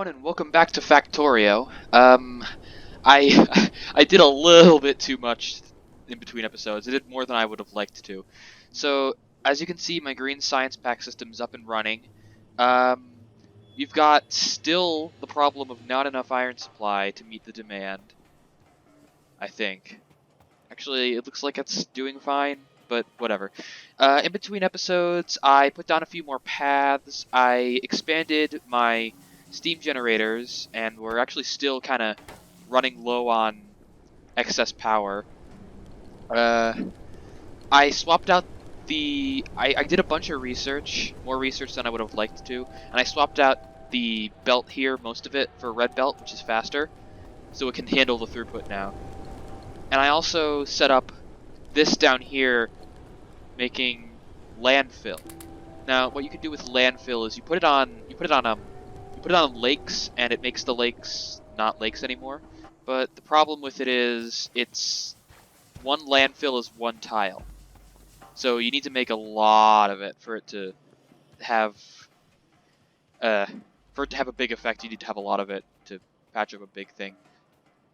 everyone, and welcome back to Factorio. I I did a little bit too much in between episodes. I did more than I would have liked to. So, as you can see, my green science pack system is up and running. Um, you've got still the problem of not enough iron supply to meet the demand, I think. Actually, it looks like it's doing fine, but whatever. In between episodes, I put down a few more paths. I expanded my steam generators, and we're actually still kind of running low on excess power. Uh, I swapped out I did a bunch of research, more research than I would have liked to, and I swapped out the belt here, most of it, for red belt, which is faster, so it can handle the throughput now. And I also set up this down here making landfill. Now, what you can do with landfill is you put it on lakes, and it makes the lakes not lakes anymore. But the problem with it is it's one landfill is one tile, so you need to make a lot of it for it to have uh a big effect. You need to have a lot of it to patch up a big thing.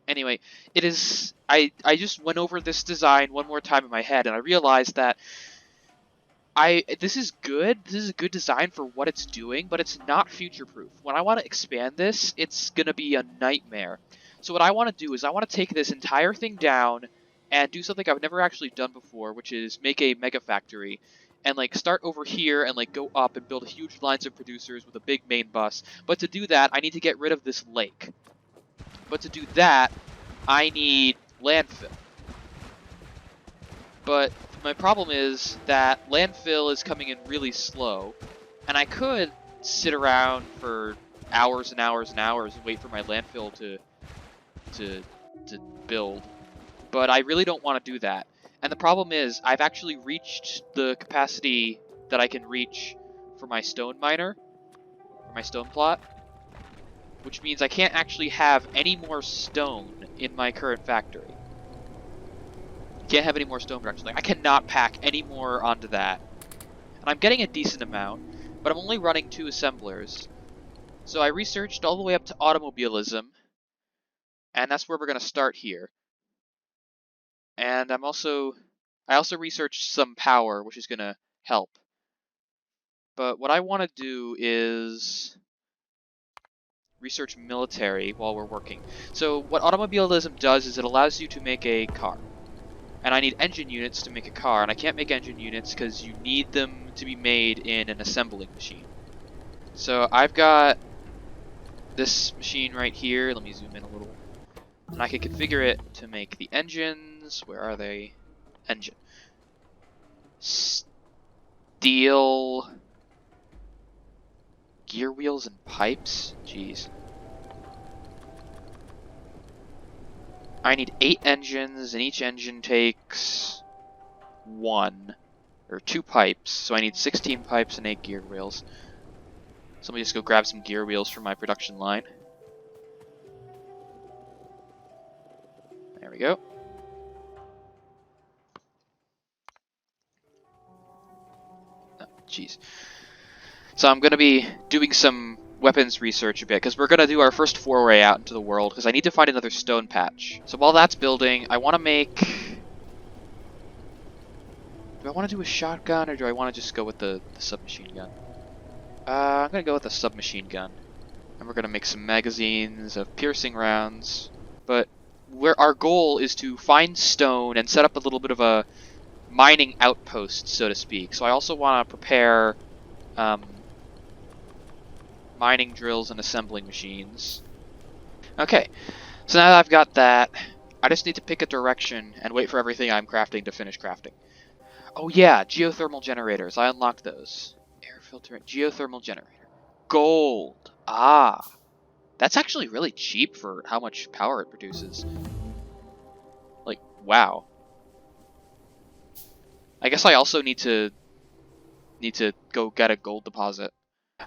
Anyway, it is. I just went over this design one more time in my head, and I realized that this is good. This is a good design for what it's doing, but it's not future-proof. When I want to expand this, it's gonna be a nightmare. So what I want to do is I want to take this entire thing down and do something I've never actually done before, which is make a mega factory and like start over here and like go up and build huge lines of producers with a big main bus. But to do that, I need to get rid of this lake. But to do that, I need landfill. But my problem is that landfill is coming in really slow, and I could sit around for hours and hours and hours and wait for my landfill to build, but I really don't want to do that. And the problem is I've actually reached the capacity that I can reach for my stone miner, for my stone plot, which means I can't actually have any more stone in my current factory. Can't have any more stone production. Like, I cannot pack any more onto that. And I'm getting a decent amount, but I'm only running 2 assemblers. So I researched all the way up to automobilism, and that's where we're going to start here. And I also researched some power, which is going to help. But what I want to do is research military while we're working. So what automobilism does is it allows you to make a car. And I need engine units to make a car, and I can't make engine units because you need them to be made in an assembling machine. So I've got this machine right here. Let me zoom in a little. And I can configure it to make the engines. Where are they? Engine. Steel. Gear wheels and pipes? Jeez. I need 8 engines, and each engine takes 1 or 2 pipes, so I need 16 pipes and 8 gear wheels. So let me just go grab some gear wheels from my production line. There we go. Oh, jeez. So I'm going to be doing some weapons research a bit, because we're going to do our first foray out into the world, because I need to find another stone patch. So while that's building, I want to make... Do I want to do a shotgun, or do I want to just go with the submachine gun? I'm going to go with the submachine gun. And we're going to make some magazines of piercing rounds. But where our goal is to find stone and set up a little bit of a mining outpost, so to speak. So I also want to prepare mining drills and assembling machines. Okay, so now that I've got that, I just need to pick a direction and wait for everything I'm crafting to finish crafting. Oh yeah, geothermal generators. I unlocked those. Air filter, geothermal generator. Gold. Ah. That's actually really cheap for how much power it produces. Like, wow. I guess I also need to go get a gold deposit.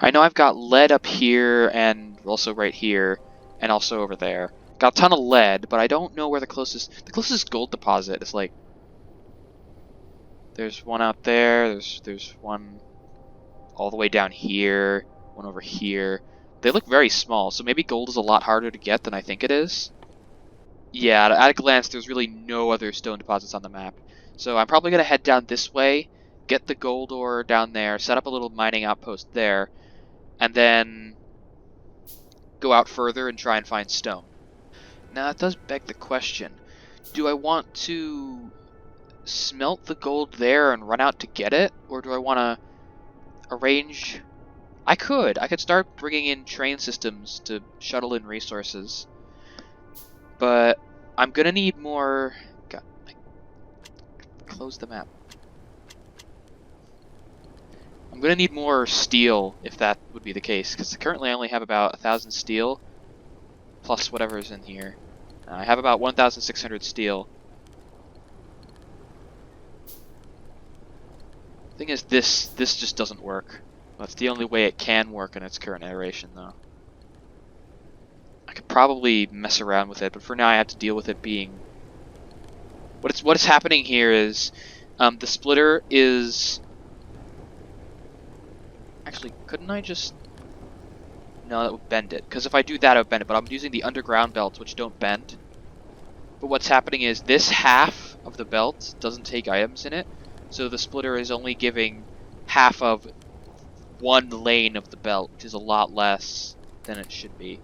I know I've got lead up here and also right here and also over there. Got a ton of lead, but I don't know where the closest gold deposit is. Like, there's one out there, there's one all the way down here, one over here. They look very small, so maybe gold is a lot harder to get than I think it is. Yeah, at a glance, there's really no other stone deposits on the map. So I'm probably going to head down this way, get the gold ore down there, set up a little mining outpost there, and then go out further and try and find stone. Now, that does beg the question. Do I want to smelt the gold there and run out to get it? Or do I want to arrange... I could start bringing in train systems to shuttle in resources. But I'm going to need more... God, close the map. I'm going to need more steel, if that would be the case, because currently I only have about 1,000 steel, plus whatever's in here. I have about 1,600 steel. Thing is, this just doesn't work. That's the only way it can work in its current iteration, though. I could probably mess around with it, but for now I have to deal with it being... What is happening here is, the splitter is... Actually, couldn't I just... No, that would bend it, because if I do that, I would bend it, but I'm using the underground belts, which don't bend. But what's happening is, this half of the belt doesn't take items in it, so the splitter is only giving half of one lane of the belt, which is a lot less than it should be.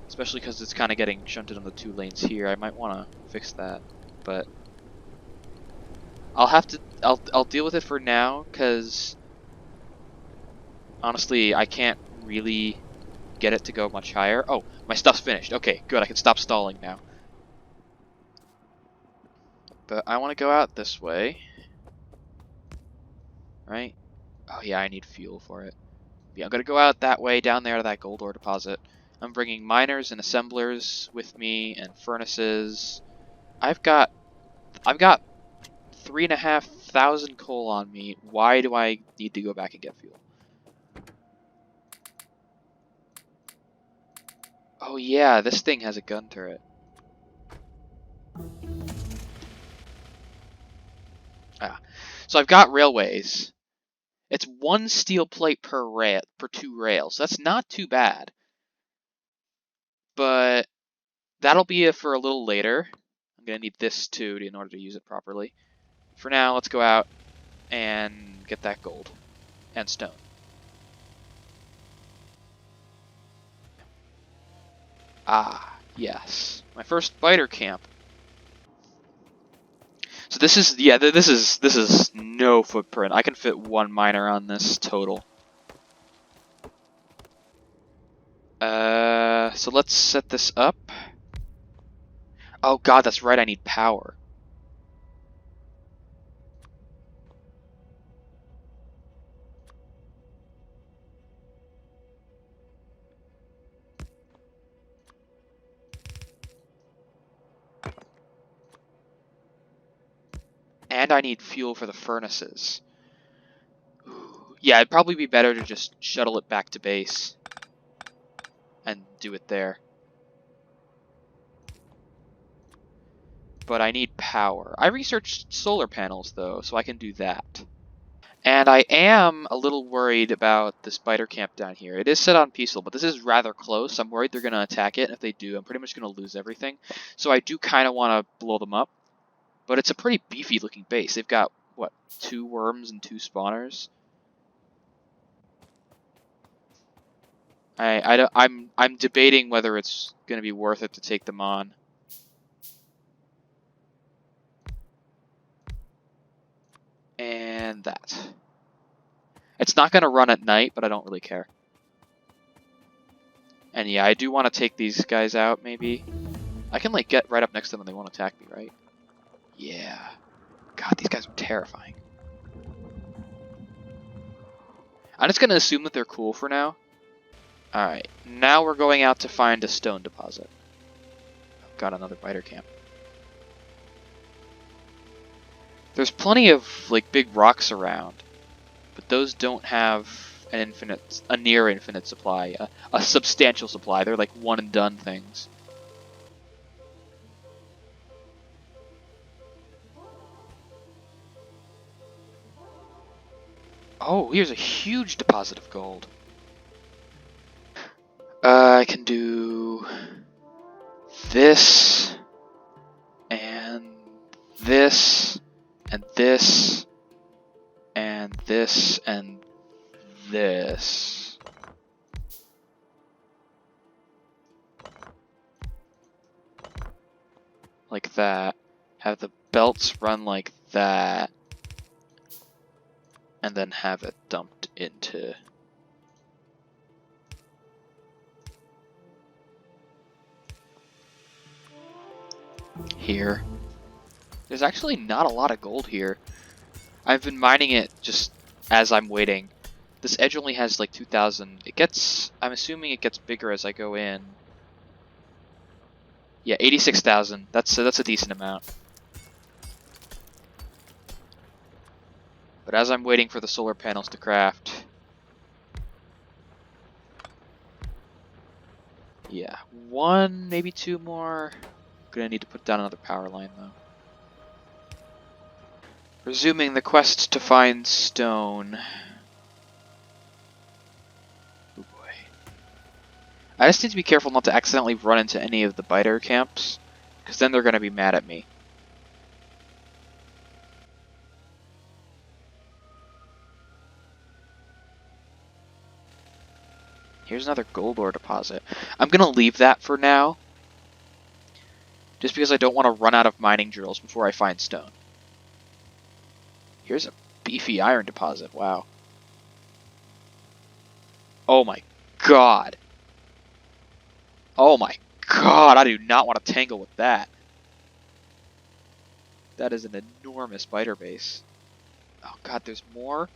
Especially because it's kind of getting shunted on the 2 lanes here. I might want to fix that, but I'll deal with it for now, because honestly, I can't really get it to go much higher. Oh, my stuff's finished. Okay, good. I can stop stalling now. But I want to go out this way. Right? Oh yeah, I need fuel for it. Yeah, I'm going to go out that way, down there to that gold ore deposit. I'm bringing miners and assemblers with me, and furnaces. I've got 3,500 coal on me. Why do I need to go back and get fuel? Oh yeah, this thing has a gun turret. Ah. So I've got railways. It's 1 steel plate per 2 rails. So that's not too bad. But that'll be it for a little later. I'm gonna need this too in order to use it properly. For now, let's go out and get that gold and stone. Ah, yes. My first spider camp. So this is, yeah, this is no footprint. I can fit 1 miner on this total. So let's set this up. Oh god, that's right, I need power. And I need fuel for the furnaces. Yeah, it'd probably be better to just shuttle it back to base and do it there. But I need power. I researched solar panels, though, so I can do that. And I am a little worried about the spider camp down here. It is set on peaceful, but this is rather close. I'm worried they're going to attack it, and if they do, I'm pretty much going to lose everything. So I do kind of want to blow them up. But it's a pretty beefy-looking base. They've got, what, 2 worms and 2 spawners? I'm debating whether it's going to be worth it to take them on. And that. It's not going to run at night, but I don't really care. And yeah, I do want to take these guys out, maybe. I can, like, get right up next to them and they won't attack me, right? Yeah. God, these guys are terrifying. I'm just going to assume that they're cool for now. Alright, now we're going out to find a stone deposit. Got another biter camp. There's plenty of, like, big rocks around, but those don't have a near infinite supply, a substantial supply. They're like one and done things. Oh, here's a huge deposit of gold. I can do this, and this, and this, and this, and this. Like that. Have the belts run like that. And then have it dumped into here. There's actually not a lot of gold here. I've been mining it just as I'm waiting. This edge only has like 2,000. I'm assuming it gets bigger as I go in. Yeah, 86,000. That's a decent amount. But as I'm waiting for the solar panels to craft, yeah, one, maybe two more. Gonna need to put down another power line though. Resuming the quest to find stone. Oh boy. I just need to be careful not to accidentally run into any of the biter camps, because then they're gonna be mad at me. Here's another gold ore deposit. I'm gonna leave that for now, just because I don't want to run out of mining drills before I find stone. Here's a beefy iron deposit, wow. Oh my god. Oh my god, I do not want to tangle with that. That is an enormous biter base. Oh god, there's more?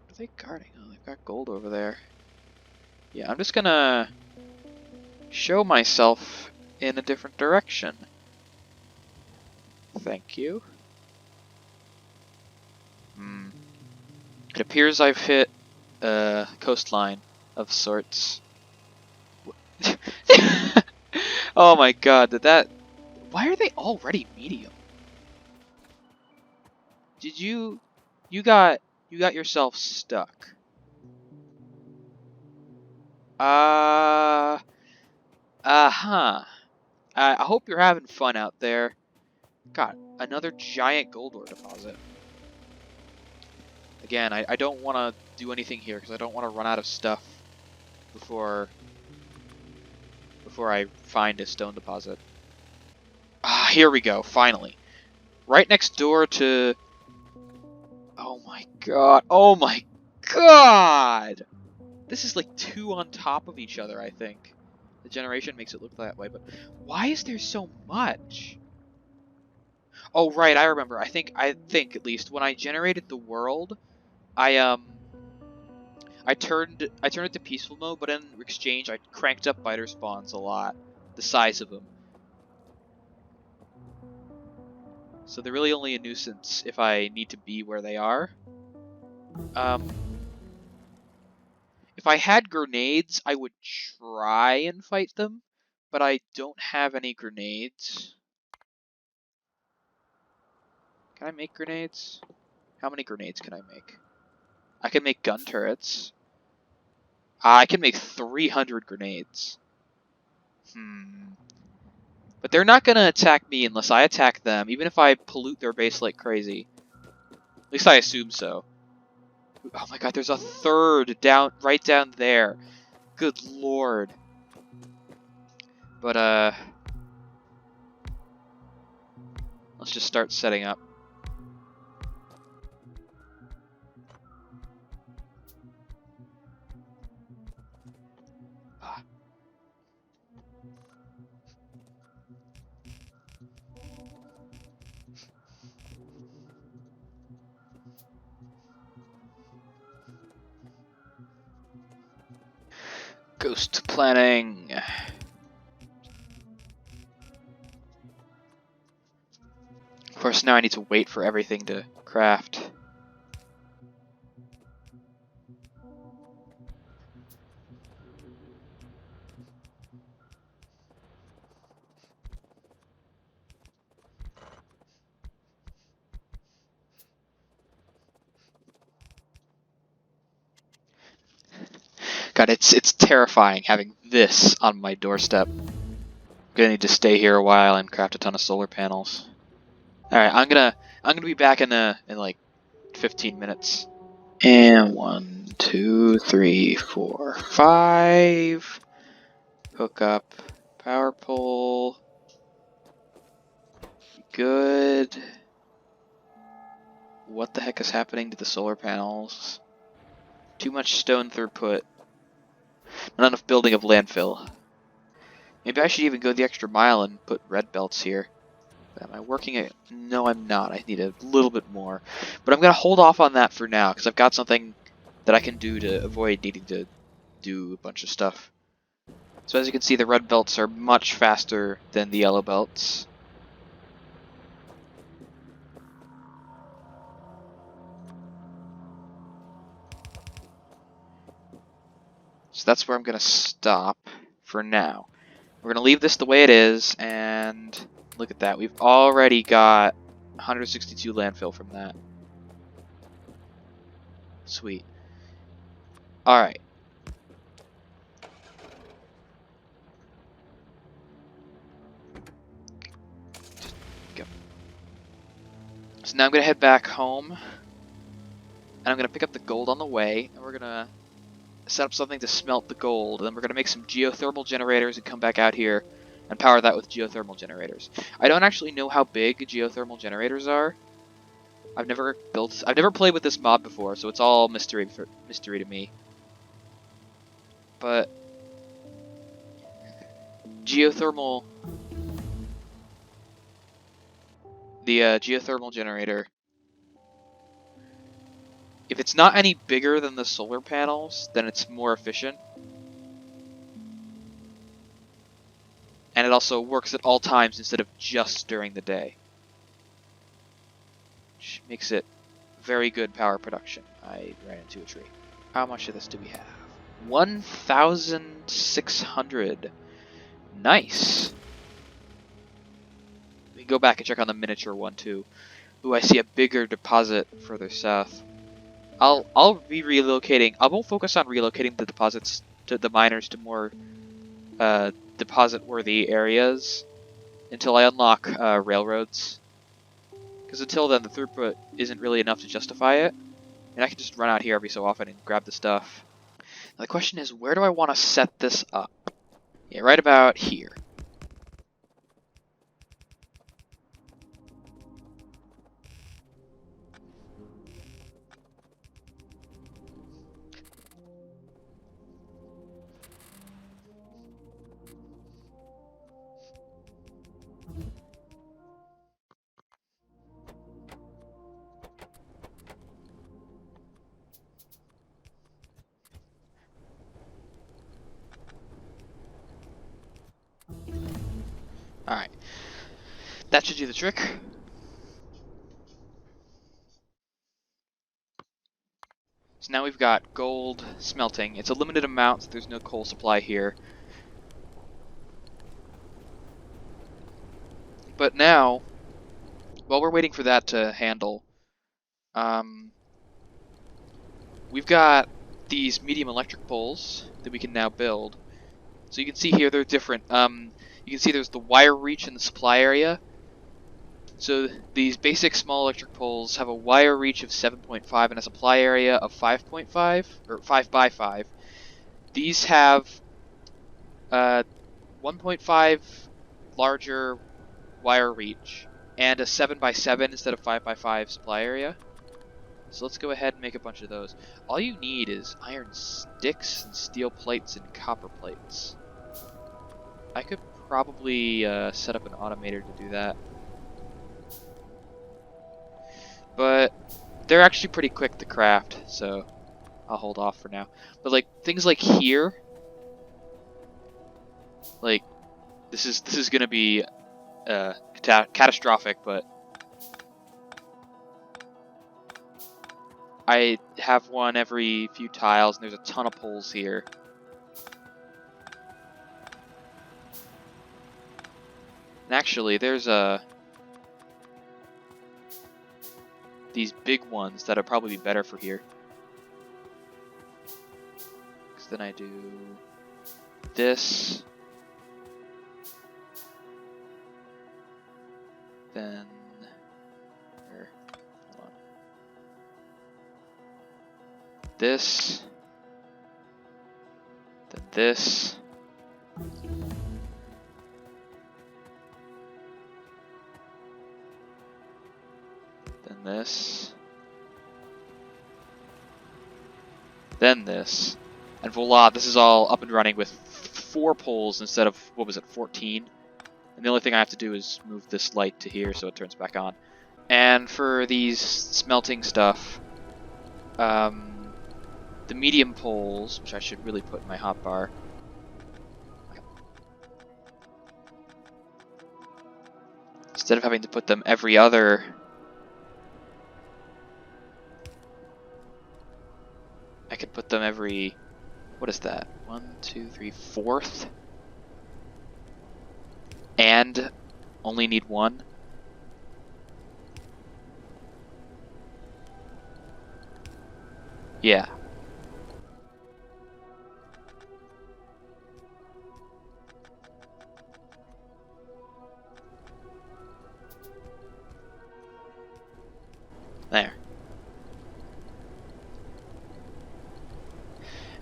What are they guarding? Oh, they've got gold over there. Yeah, I'm just gonna show myself in a different direction. Thank you. It appears I've hit a coastline of sorts. Oh my god, did that... Why are they already medium? Did you... You got yourself stuck. Uh-huh. I hope you're having fun out there. God, another giant gold ore deposit. Again, I don't want to do anything here because I don't want to run out of stuff before I find a stone deposit. Ah, here we go, finally. Right next door to... Oh my god, oh my god! This is like two on top of each other, I think. The generation makes it look that way, but why is there so much? Oh right, I remember. I think at least when I generated the world, I turned it to peaceful mode, but in exchange I cranked up biter spawns a lot, the size of them. So they're really only a nuisance if I need to be where they are. If I had grenades, I would try and fight them, but I don't have any grenades. Can I make grenades? How many grenades can I make? I can make gun turrets. I can make 300 grenades. But they're not gonna attack me unless I attack them, even if I pollute their base like crazy. At least I assume so. Oh my god, there's a third right down there. Good lord. But, let's just start setting up. Ghost planning. Of course, now I need to wait for everything to craft. God, it's terrifying having this on my doorstep. I'm gonna need to stay here a while and craft a ton of solar panels. All right, I'm gonna be back in like 15 minutes. And 1, 2, 3, 4, 5. Hook up power pole. Good. What the heck is happening to the solar panels? Too much stone throughput. Not enough building of landfill. Maybe I should even go the extra mile and put red belts here. Am I working it? No, I'm not. I need a little bit more. But I'm going to hold off on that for now, because I've got something that I can do to avoid needing to do a bunch of stuff. So as you can see, the red belts are much faster than the yellow belts. So that's where I'm going to stop for now. We're going to leave this the way it is, and look at that. We've already got 162 landfill from that. Sweet. Alright. Go. So now I'm going to head back home, and I'm going to pick up the gold on the way, and we're going to set up something to smelt the gold, and then we're going to make some geothermal generators and come back out here and power that with geothermal generators. I don't actually know how big geothermal generators are. I've never played with this mod before, so it's all mystery to me. But geothermal, the geothermal generator, if it's not any bigger than the solar panels, then it's more efficient. And it also works at all times instead of just during the day. Which makes it very good power production. I ran into a tree. How much of this do we have? 1,600. Nice. We can go back and check on the miniature one too. Ooh, I see a bigger deposit further south. I'll be relocating. I won't focus on relocating the deposits to the miners to more deposit-worthy areas until I unlock railroads. Because until then, the throughput isn't really enough to justify it. And I can just run out here every so often and grab the stuff. Now the question is, where do I want to set this up? Yeah, right about here. Alright. That should do the trick. So now we've got gold smelting. It's a limited amount, so there's no coal supply here. But now, while we're waiting for that to handle, we've got these medium electric poles that we can now build. So you can see here they're different. You can see there's the wire reach in the supply area. So these basic small electric poles have a wire reach of 7.5 and a supply area of 5.5, or 5 by 5. These have 1.5 larger wire reach and a 7 by 7 instead of 5 by 5 supply area. So let's go ahead and make a bunch of those. All you need is iron sticks and steel plates and copper plates. I could probably set up an automator to do that. But they're actually pretty quick to craft, so I'll hold off for now. But like things like here, like this is gonna be catastrophic, but I have one every few tiles, and there's a ton of poles here. And actually, there's these big ones that would probably be better for here. So then I do this. Then, or, hold on. This. Then this. Then this. Then this. And voila, this is all up and running with 4 poles instead of, what was it, 14? And the only thing I have to do is move this light to here so it turns back on. And for these smelting stuff, the medium poles, which I should really put in my hotbar, instead of having to put them every other, I could put them every, what is that? 1, 2, 3, 4th? And only need 1? Yeah. There.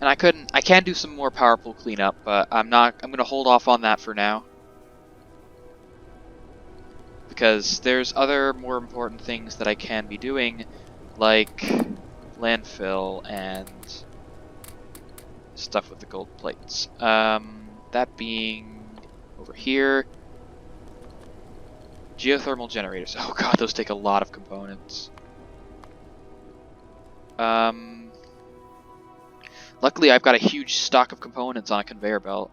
And I can do some more power pool cleanup, but I'm gonna hold off on that for now. Because there's other more important things that I can be doing, like landfill and stuff with the gold plates. That being over here. Geothermal generators. Oh god, those take a lot of components. Luckily I've got a huge stock of components on a conveyor belt.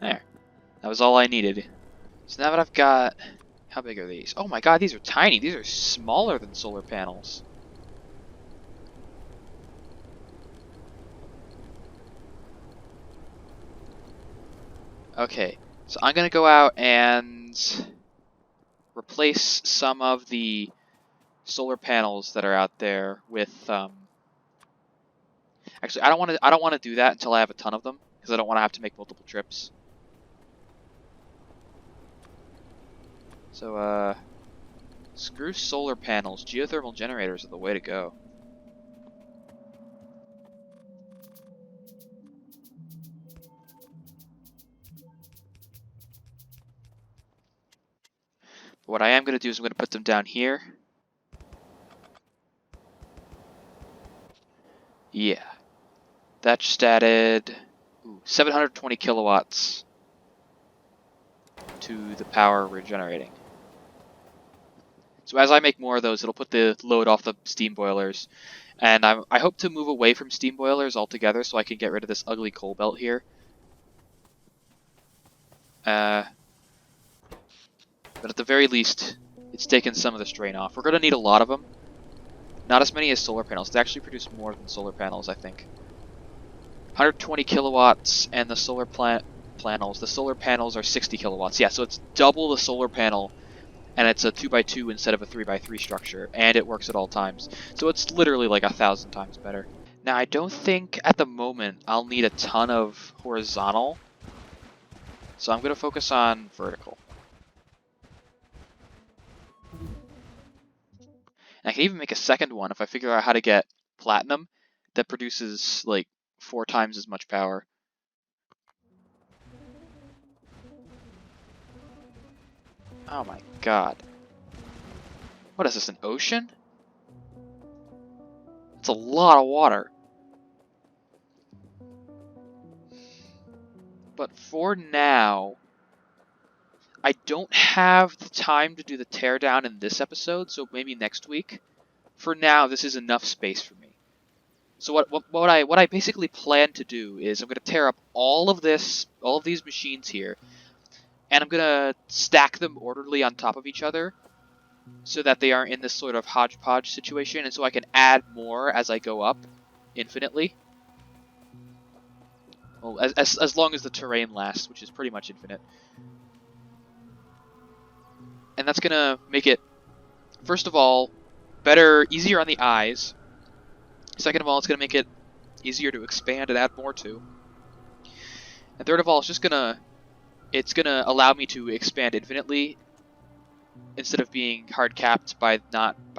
There. That was all I needed. So now that I've got... How big are these? Oh my god, these are tiny. These are smaller than solar panels. Okay, so I'm gonna go out and replace some of the solar panels that are out there with actually I don't want to do that until I have a ton of them, because I don't want to have to make multiple trips. So screw solar panels. Geothermal generators are the way to go. But what I am going to do is I'm going to put them down here. Yeah. That just added 720 kilowatts to the power we're generating. So as I make more of those, it'll put the load off the steam boilers. And I hope to move away from steam boilers altogether so I can get rid of this ugly coal belt here. But at the very least, it's taken some of the strain off. We're going to need a lot of them. Not as many as solar panels. They actually produce more than solar panels, I think. 120 kilowatts, and the solar panels. The solar panels are 60 kilowatts. Yeah, so it's double the solar panel, and it's a 2x2 instead of a 3x3 structure, and it works at all times. So it's literally like 1,000 times better. Now, I don't think at the moment I'll need a ton of horizontal, so I'm going to focus on vertical. And I can even make a second one if I figure out how to get platinum that produces like 4 times as much power. Oh my god. What is this, an ocean? It's a lot of water. But for now, I don't have the time to do the teardown in this episode, so maybe next week. For now, this is enough space for me. So what I basically plan to do is I'm going to tear up all of these machines here, and I'm going to stack them orderly on top of each other, so that they aren't in this sort of hodgepodge situation, and so I can add more as I go up infinitely. Well, as long as the terrain lasts, which is pretty much infinite. And that's gonna make it, first of all, better, easier on the eyes. Second of all, it's gonna make it easier to expand and add more to. And third of all, it's gonna allow me to expand infinitely instead of being hard capped by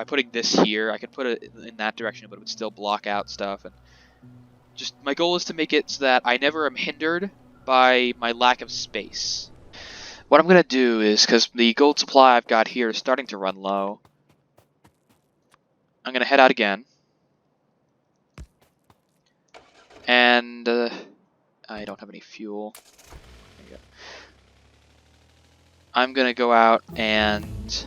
putting this here. I can put it in that direction, but it would still block out stuff. And just my goal is to make it so that I never am hindered by my lack of space. What I'm gonna do is, because the gold supply I've got here is starting to run low, I'm gonna head out again, and I don't have any fuel. There you go. I'm gonna go out and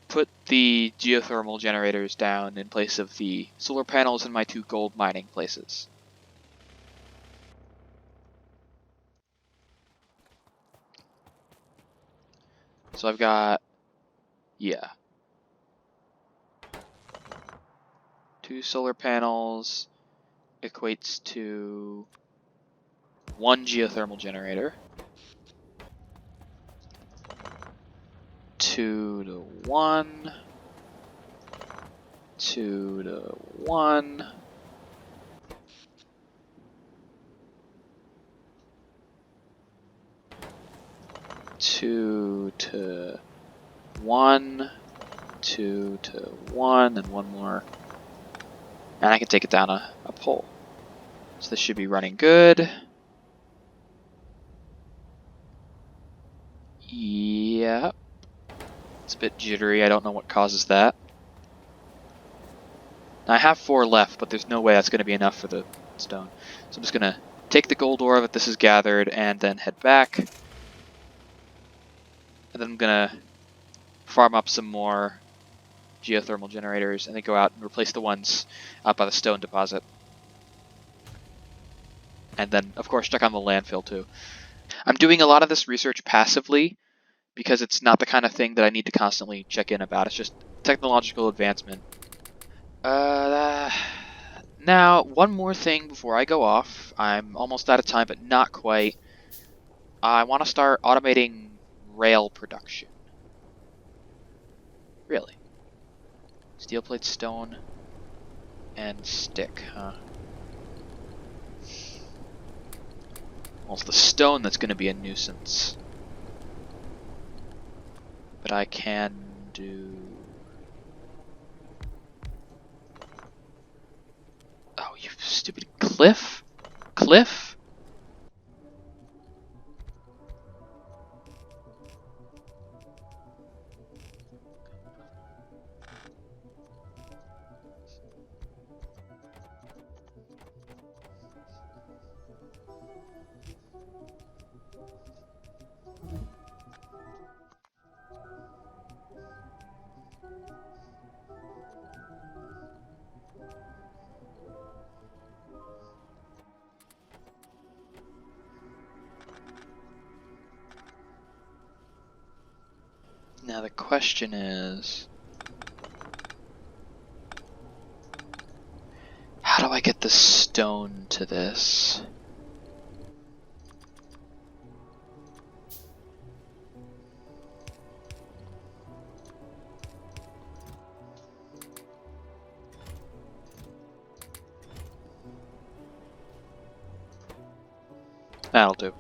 put the geothermal generators down in place of the solar panels in my 2 gold mining places. So I've got, yeah, 2 solar panels equates to 1 geothermal generator. 2 to 1. 2 to 1. 2 to 1. 2 to 1, and 1 more. And I can take it down a pole. So this should be running good. Yep. It's a bit jittery, I don't know what causes that. Now I have 4 left, but there's no way that's going to be enough for the stone. So I'm just going to take the gold ore that this is gathered and then head back. And then I'm going to farm up some more geothermal generators and then go out and replace the ones out by the stone deposit. And then, of course, check on the landfill too. I'm doing a lot of this research passively because it's not the kind of thing that I need to constantly check in about. It's just technological advancement. Now, one more thing before I go off. I'm almost out of time, but not quite. I want to start automating rail production. Really? Steel plate, stone, and stick, huh? Well, it's the stone that's going to be a nuisance. But I can do... Oh, you stupid cliff? Cliff? Now the question is... how do I get the stone to this? That'll do.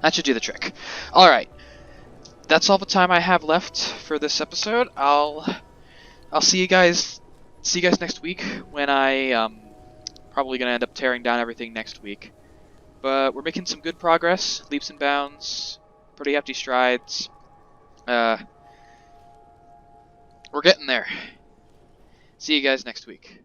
That should do the trick. Alright. That's all the time I have left for this episode. I'll see you guys next week when I probably gonna end up tearing down everything next week. But we're making some good progress, leaps and bounds, pretty hefty strides. We're getting there. See you guys next week.